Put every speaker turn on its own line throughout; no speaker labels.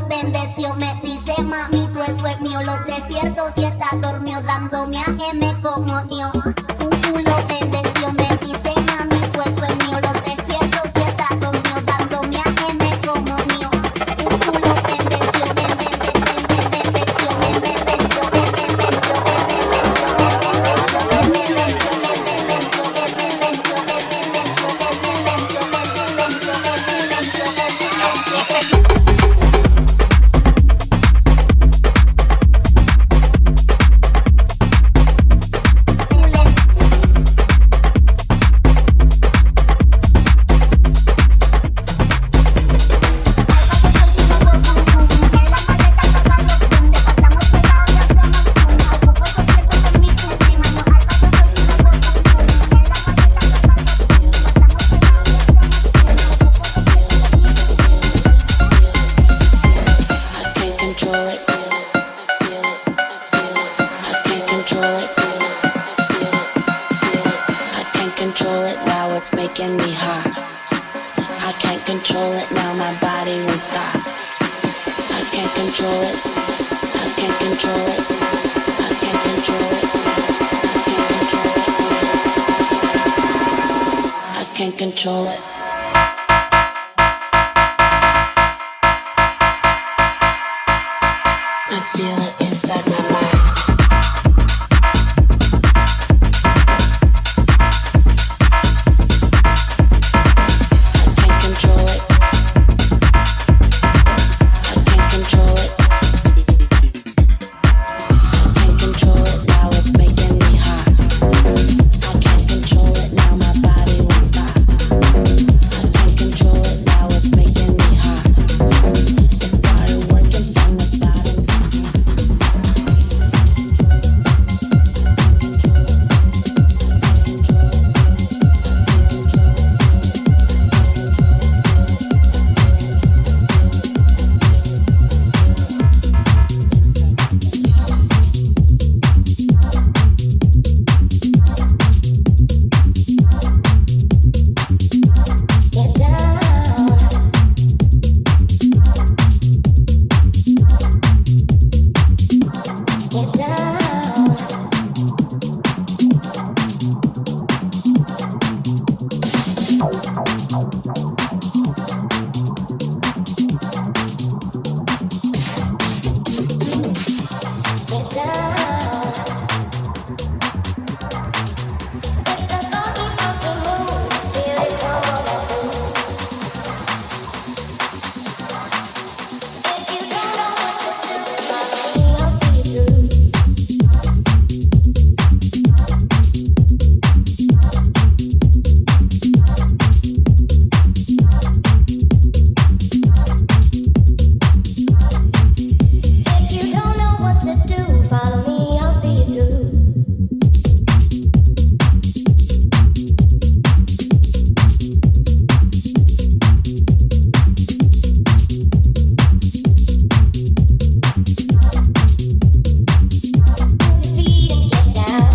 los bendeció. Me dice mami, tú eso es mío. Los despierto si está dormido, dándome a que me comunió. Los bendeció. Me dice mami, tú eso es mío. Los despierto si está dormido, dándome a que me comunió. Los bendeció.
Control it. I feel it inside my mind. I can't control it. I can't control it. I can't control it, now it's making me hot. I can't control it, now my body won't stop. I can't control it, now it's making me hot. It started working from the bottom to top. Get down. Get down. Get down. It's a funky, funky mood. Feel it coming up. If you don't know what to do, follow me, I'll see you through. If you don't know what to do, follow me, I'll see you through. Move your feet and get down.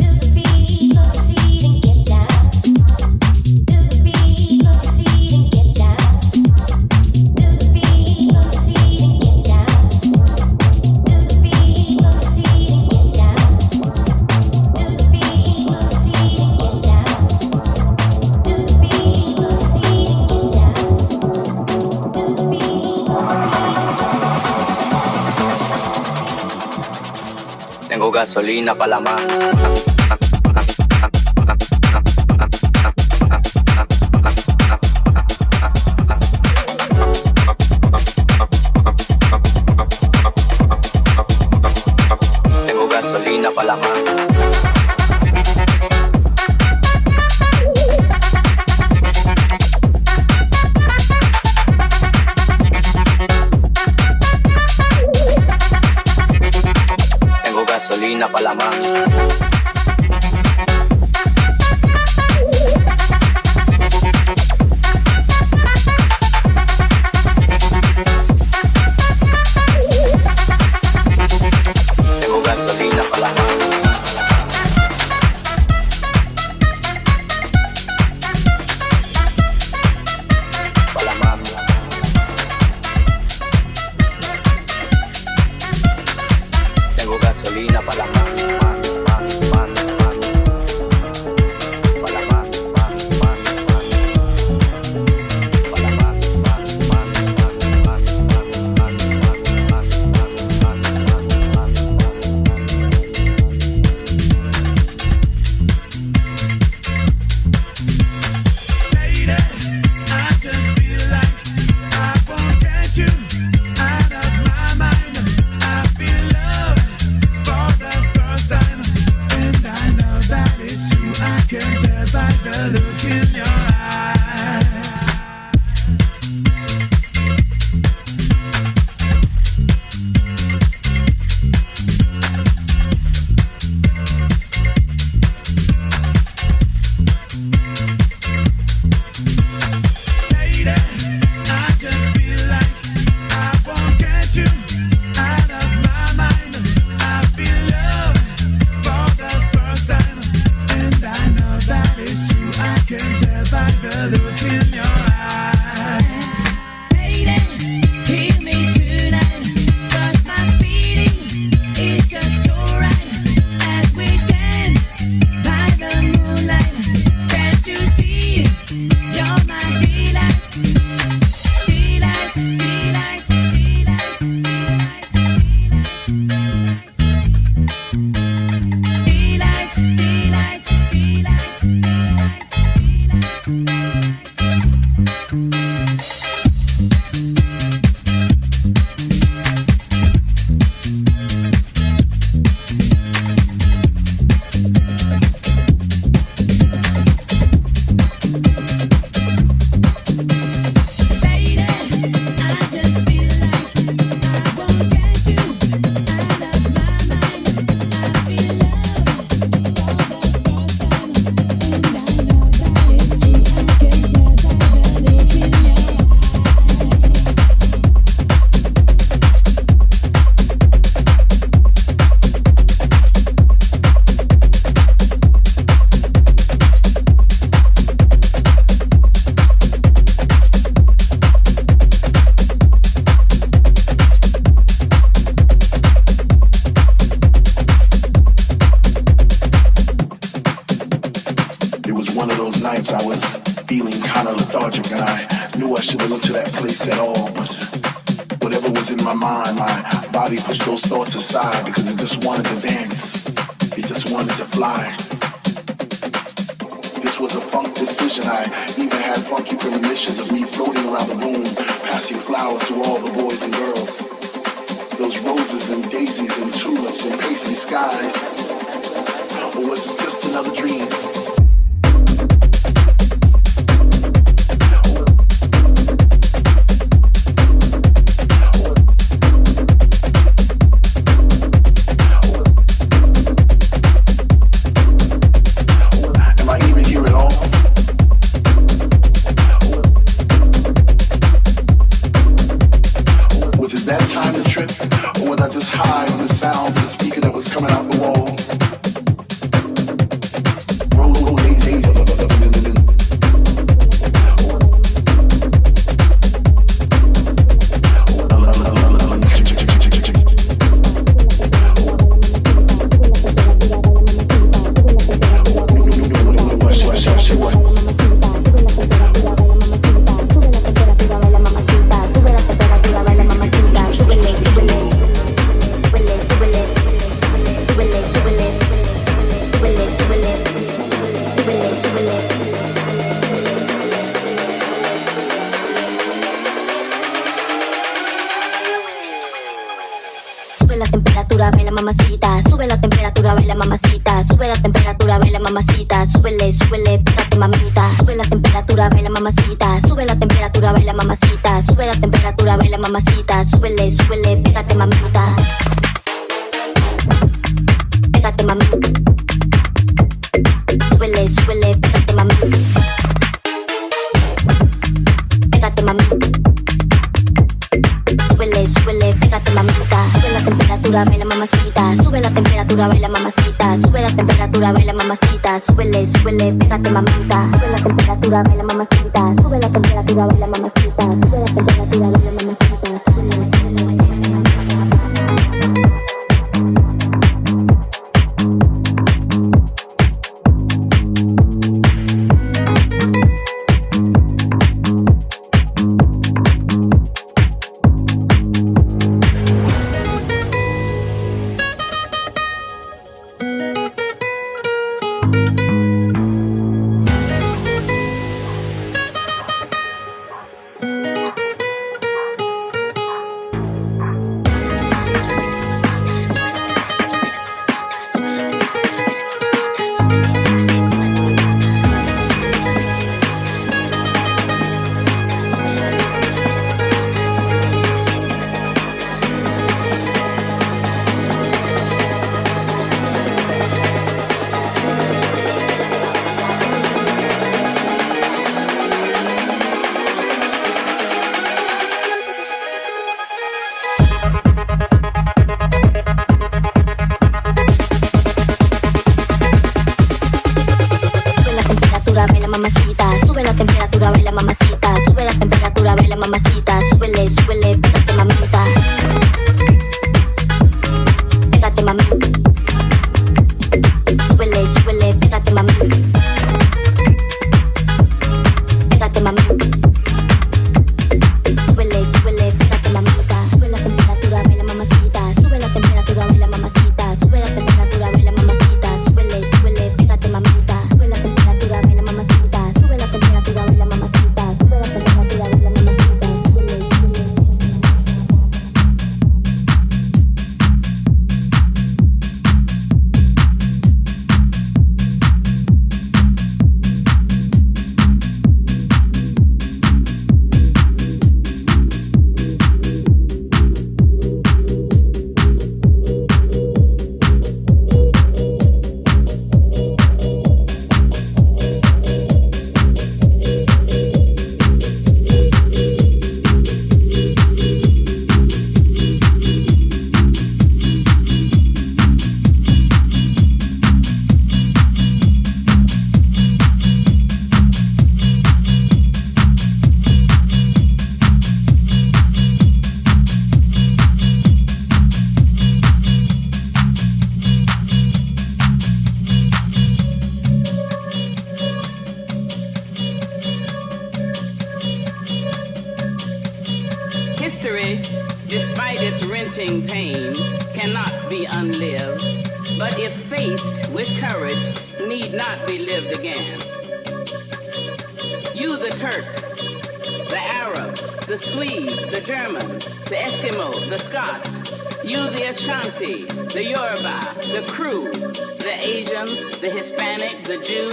Do the beat, move your feet and get down. Do the beat, move your feet and get down. Do the beat, move your feet and get down. Do the beat, move your feet and get down. Do the beat, move your feet and get down. Do the beat, move your feet and get down. Do the beat, move your feet and get down.
Tengo gasolina para la mano. Tengo gasolina para la mano. Tengo gasolina para la mano. Tengo gasolina
mamacita. Súbele, súbele, pégate mamita. Pégate mamita. Súbele, súbele, pégate mamita. Pégate mamita. Súbele, súbele, pégate mamita. Sube la temperatura, baila mamacita. Sube la temperatura, baila mamacita. Sube la temperatura, baila mamacita. Súbele, súbele, pégate mamita. Sube la temperatura, baila mamacita. Sube la temperatura, baila mamacita. Sube la temperatura, baila mamacita. Súbele, súbele.
History, despite its wrenching pain, cannot be unlived, but if faced with courage, need not be lived again. You, the Turk, the Arab, the Swede, the German, the Eskimo, the Scot, you, the Ashanti, the Yoruba, the Kru, the Asian, the Hispanic, the Jew,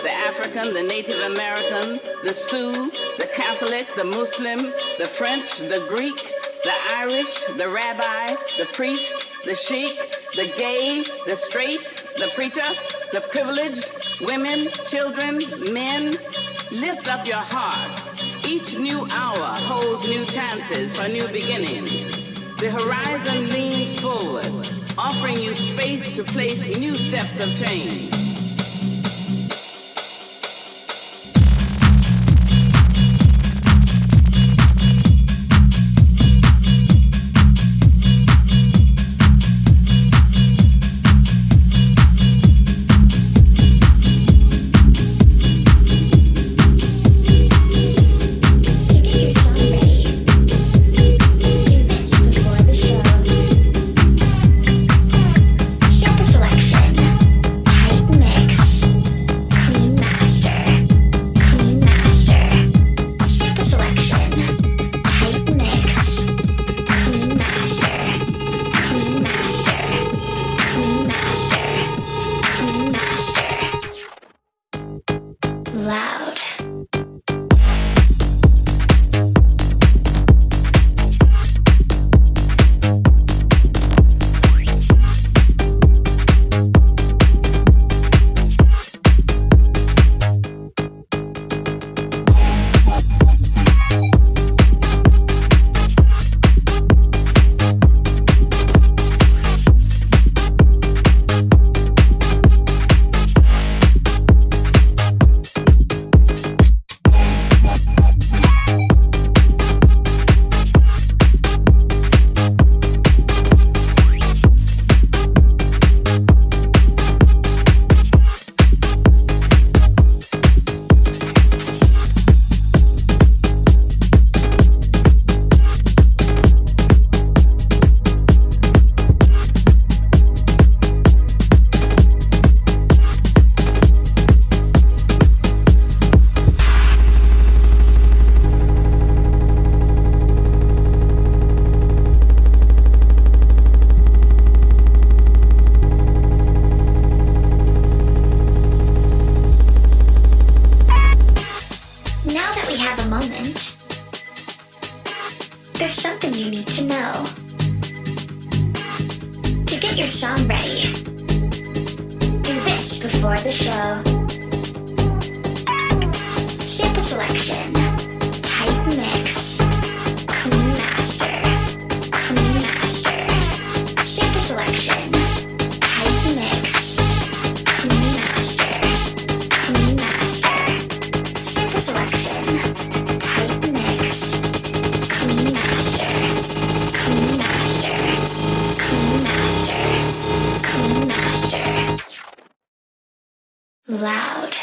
the African, the Native American, the Sioux, the Catholic, the Muslim, the French, the Greek, the Irish, the rabbi, the priest, the sheik, the gay, the straight, the preacher, the privileged, women, children, men, lift up your hearts. Each new hour holds new chances for new beginnings. The horizon leans forward, offering you space to place new steps of change.
before the show. Sample selection, type mix, clean master, sample selection, type mix, clean master, sample selection, type mix,
loud.